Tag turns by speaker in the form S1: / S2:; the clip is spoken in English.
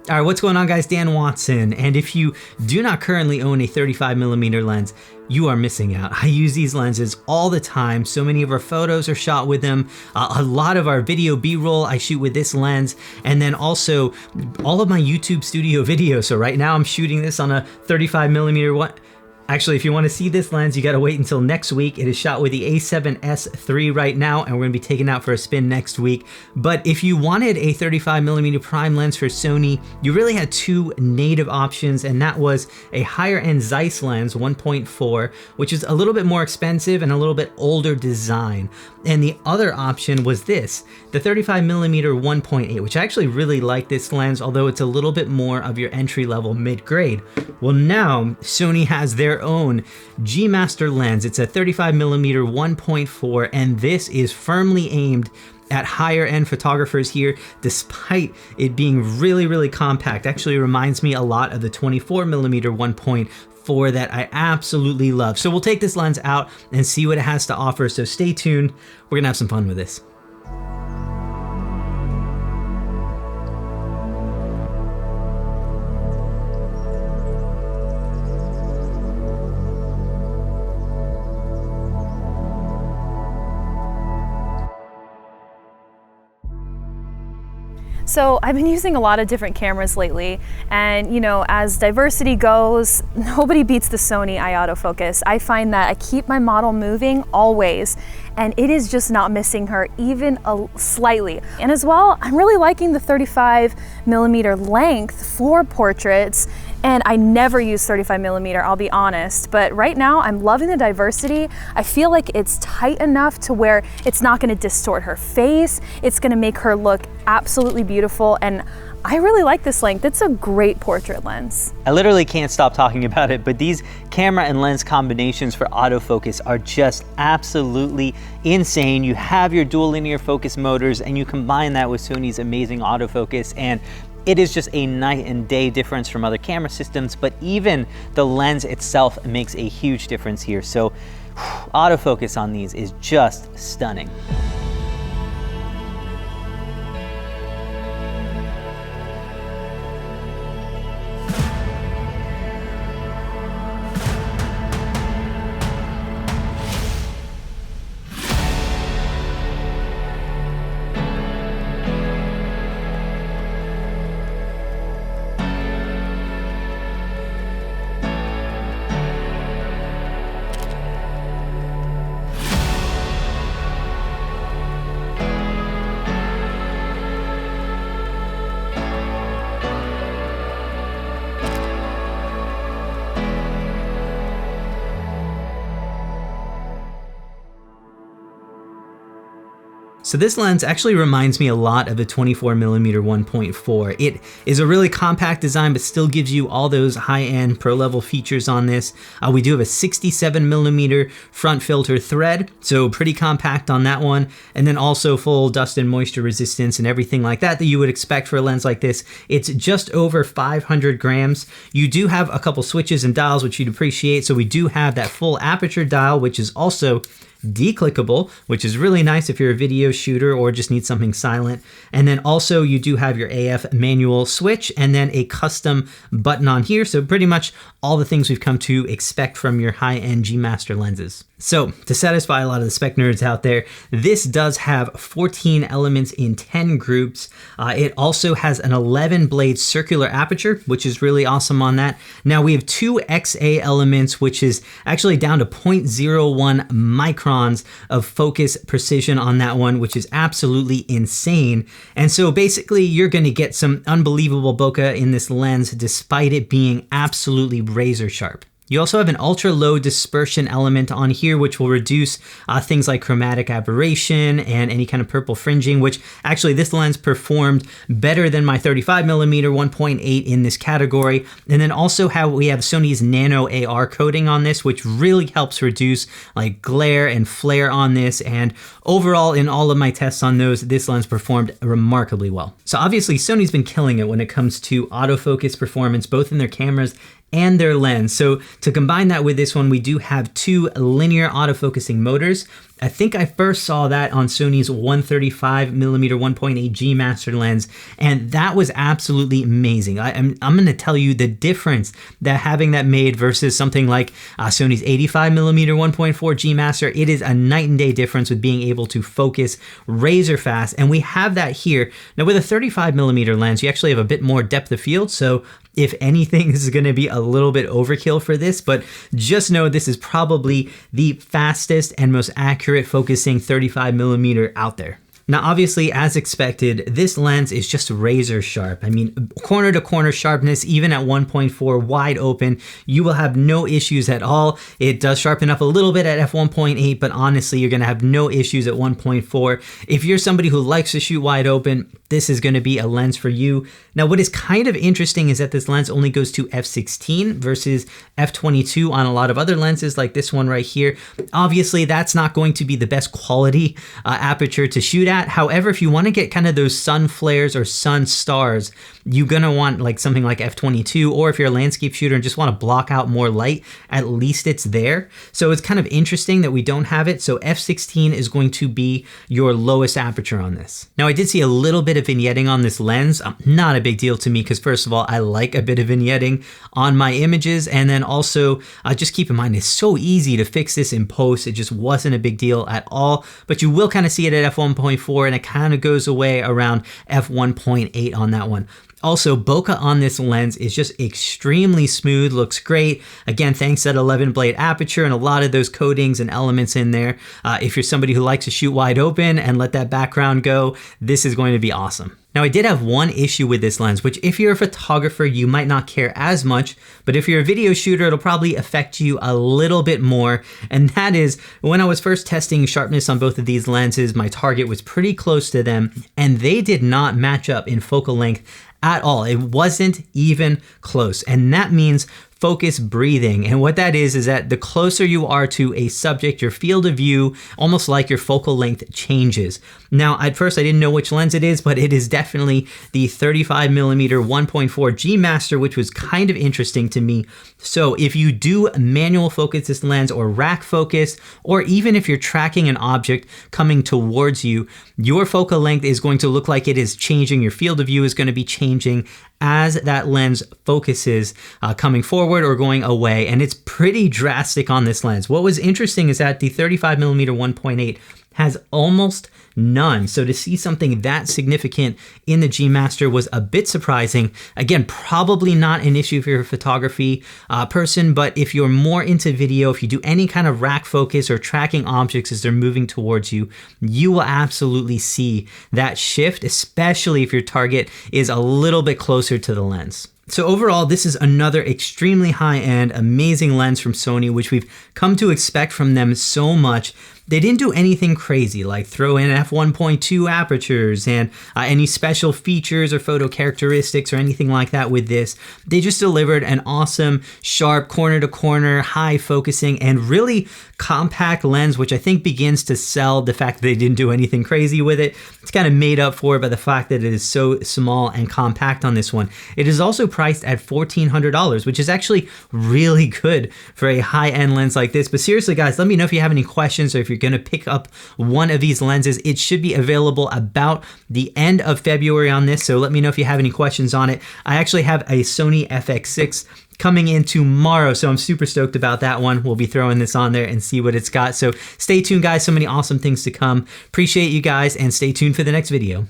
S1: All right, what's going on, guys? Dan Watson, and if you do not currently own a 35mm lens, you are missing out. I use these lenses all the time. So many of our photos are shot with them. A lot of our video B-roll I shoot with this lens, and then also all of my YouTube studio videos. So right now I'm shooting this on a 35mm one. Actually, if you want to see this lens, you got to wait until next week. It is shot with the A7S III right now, and we're going to be taking out for a spin next week. But if you wanted a 35mm prime lens for Sony, you really had two native options, and that was a higher end Zeiss lens 1.4, which is a little bit more expensive and a little bit older design. And the other option was this, the 35mm 1.8, which I actually really like this lens, although it's a little bit more of your entry level mid-grade. Well, now Sony has their own Gmaster lens. It's a 35mm 1.4, and this is firmly aimed at higher end photographers here, despite it being really, really compact. Actually reminds me a lot of the 24mm 1.4 that I absolutely love. So we'll take this lens out and see what it has to offer. So stay tuned. We're gonna have some fun with this.
S2: So I've been using a lot of different cameras lately, and you know, as diversity goes, nobody beats the Sony autofocus. I find that I keep my model moving always, and it is just not missing her even slightly. And as well, I'm really liking the 35mm length for portraits, and I never use 35mm, I'll be honest, but right now I'm loving the diversity. I feel like it's tight enough to where it's not gonna distort her face, it's gonna make her look absolutely beautiful, and I really like this length. It's a great portrait lens.
S1: I literally can't stop talking about it, but these camera and lens combinations for autofocus are just absolutely insane. You have your dual linear focus motors, and you combine that with Sony's amazing autofocus, and it is just a night and day difference from other camera systems, but even the lens itself makes a huge difference here. So autofocus on these is just stunning. So this lens actually reminds me a lot of the 24mm 1.4. It is a really compact design, but still gives you all those high-end pro-level features on this. We do have a 67mm front filter thread, so pretty compact on that one. And then also full dust and moisture resistance and everything like that that you would expect for a lens like this. It's just over 500 grams. You do have a couple switches and dials, which you'd appreciate. So we do have that full aperture dial, which is also declickable, which is really nice if you're a video shooter or just need something silent. And then also you do have your AF manual switch and then a custom button on here. So pretty much all the things we've come to expect from your high-end Gmaster lenses. So to satisfy a lot of the spec nerds out there, this does have 14 elements in 10 groups. It also has an 11 blade circular aperture, which is really awesome on that. Now we have 2 XA elements, which is actually down to 0.01 microns of focus precision on that one, which is absolutely insane. And so basically you're gonna get some unbelievable bokeh in this lens despite it being absolutely razor sharp. You also have an ultra low dispersion element on here, which will reduce things like chromatic aberration and any kind of purple fringing, which actually this lens performed better than my 35mm 1.8 in this category. And then also we have Sony's nano AR coating on this, which really helps reduce like glare and flare on this. And overall, in all of my tests on those, this lens performed remarkably well. So obviously Sony's been killing it when it comes to autofocus performance, both in their cameras and their lens. So to combine that with this one, we do have 2 linear autofocusing motors. I think I first saw that on Sony's 135mm 1.8 Gmaster lens, and that was absolutely amazing. I'm going to tell you the difference that having that made versus something like Sony's 85mm 1.4 Gmaster. It is a night and day difference with being able to focus razor fast, and we have that here. Now with a 35mm lens, you actually have a bit more depth of field, so if anything, this is going to be a little bit overkill for this, but just know this is probably the fastest and most accurate focusing 35mm out there. Now, obviously, as expected, this lens is just razor sharp. I mean, corner to corner sharpness, even at 1.4 wide open, you will have no issues at all. It does sharpen up a little bit at f1.8, but honestly, you're gonna have no issues at 1.4. If you're somebody who likes to shoot wide open, this is gonna be a lens for you. Now, what is kind of interesting is that this lens only goes to f16 versus f22 on a lot of other lenses like this one right here. Obviously, that's not going to be the best quality aperture to shoot at. However, if you want to get kind of those sun flares or sun stars, you're going to want like something like f22, or if you're a landscape shooter and just want to block out more light, at least it's there. So it's kind of interesting that we don't have it. So f16 is going to be your lowest aperture on this. Now, I did see a little bit of vignetting on this lens. Not a big deal to me because first of all, I like a bit of vignetting on my images. And then also just keep in mind, it's so easy to fix this in post. It just wasn't a big deal at all, but you will kind of see it at f1.4 and it kind of goes away around f1.8 on that one. Also, bokeh on this lens is just extremely smooth, looks great. Again, thanks to that 11 blade aperture and a lot of those coatings and elements in there. If you're somebody who likes to shoot wide open and let that background go, this is going to be awesome. Now, I did have one issue with this lens, which if you're a photographer, you might not care as much, but if you're a video shooter, it'll probably affect you a little bit more. And that is, when I was first testing sharpness on both of these lenses, my target was pretty close to them, and they did not match up in focal length at all. It wasn't even close. And that means focus breathing. And what that is that the closer you are to a subject, your field of view, almost like your focal length changes. Now, at first I didn't know which lens it is, but it is definitely the 35mm 1.4 Gmaster, which was kind of interesting to me. So if you do manual focus this lens or rack focus, or even if you're tracking an object coming towards you, your focal length is going to look like it is changing. Your field of view is going to be changing as that lens focuses coming forward or going away, and it's pretty drastic on this lens. What was interesting is that the 35mm 1.8 has almost none. So to see something that significant in the Gmaster was a bit surprising. Again, probably not an issue if you're a photography person, but if you're more into video, if you do any kind of rack focus or tracking objects as they're moving towards you, you will absolutely see that shift, especially if your target is a little bit closer to the lens. So overall, this is another extremely high-end, amazing lens from Sony, which we've come to expect from them so much. They didn't do anything crazy like throw in f1.2 apertures and any special features or photo characteristics or anything like that with this. They just delivered an awesome, sharp, corner to corner, high focusing, and really compact lens, which I think begins to sell the fact that they didn't do anything crazy with it. It's kind of made up for it by the fact that it is so small and compact on this one. It is also priced at $1,400, which is actually really good for a high-end lens like this. But seriously, guys, let me know if you have any questions or if you're going to pick up one of these lenses. It should be available about the end of February on this, so let me know if you have any questions on it. I actually have a Sony FX6 coming in tomorrow, so I'm super stoked about that one. We'll be throwing this on there and see what it's got. So stay tuned, guys. So many awesome things to come. Appreciate you guys, and stay tuned for the next video.